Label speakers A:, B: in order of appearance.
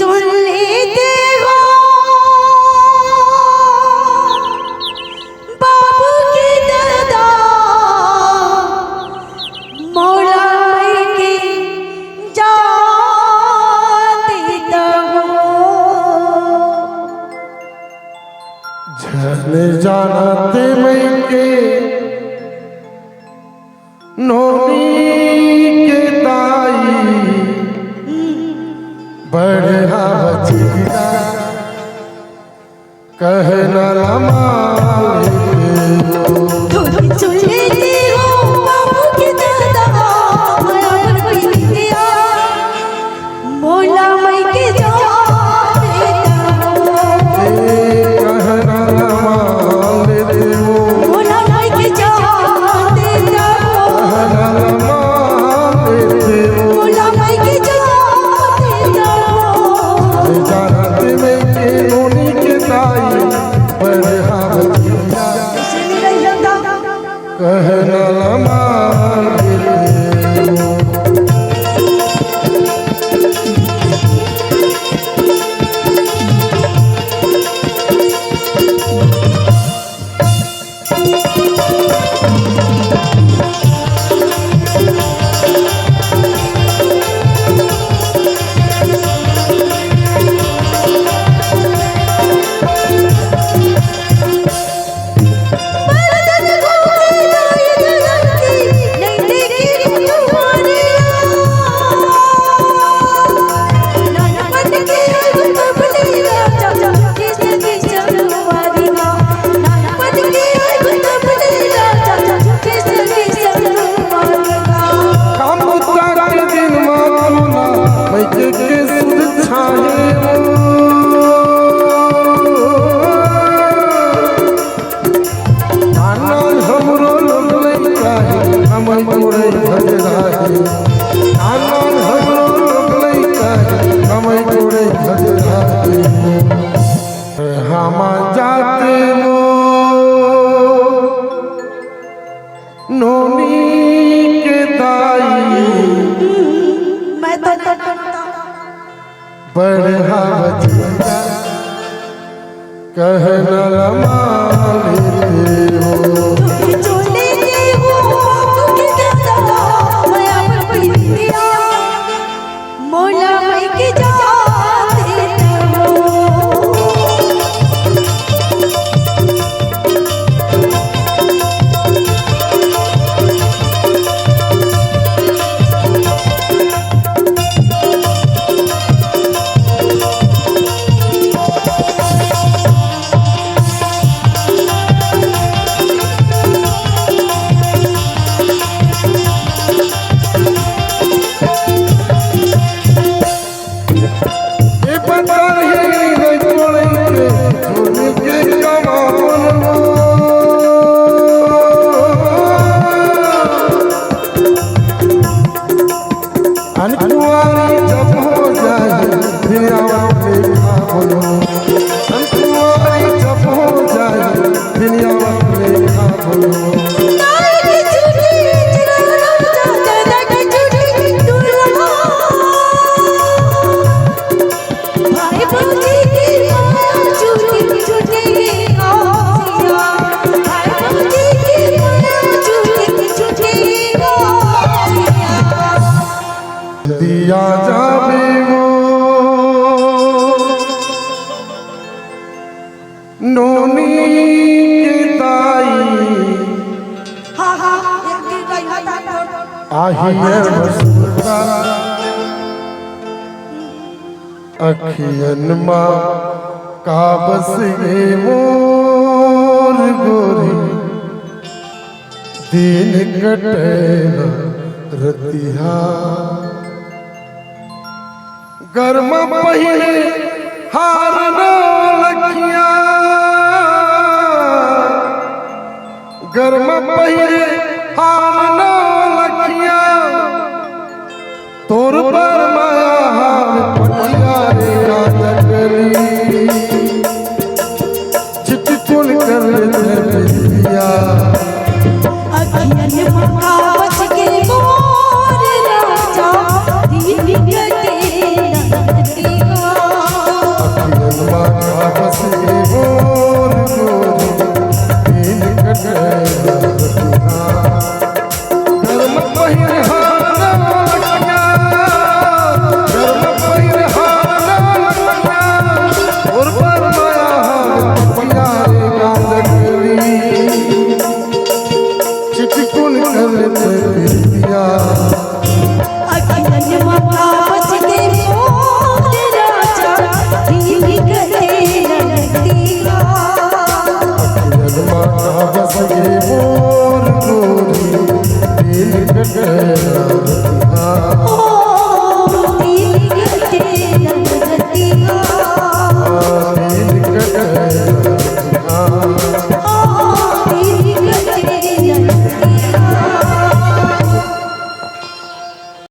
A: सुन लेते हो बाबू के दादा मौला के जान देता हो
B: झरने जानते मैं के नोनी के ताई बढ़ा बचीरा कहना
A: सुन लेते हो बाबू के दादा मौला के जान देता हो
B: कहना
A: मौला के जान देता हो मौला के जान देता हो
B: जानते मैं के नोनी के ताई बढ़ा बचीरा कहना हम जाते वो नोनी के ताई
A: मैं तो
B: बढ़ा बचीरा कहना
A: मौला के जान देता हो
B: दिया जावे वो नोनी के ताई आहिए बसुरा अखियन माँ का बस ये मोर गोरी दिन कटे रतिहा गर्म पहिले हार नो लखिया गर्म पहिले हार नो लखिया तोर पर माया हार पटिया रे राजकरी चिटकुल कर ले दिया
A: अखियन मक्का बच के मोर राजा दिन कटे
B: बस ये मोर गोरी दिल के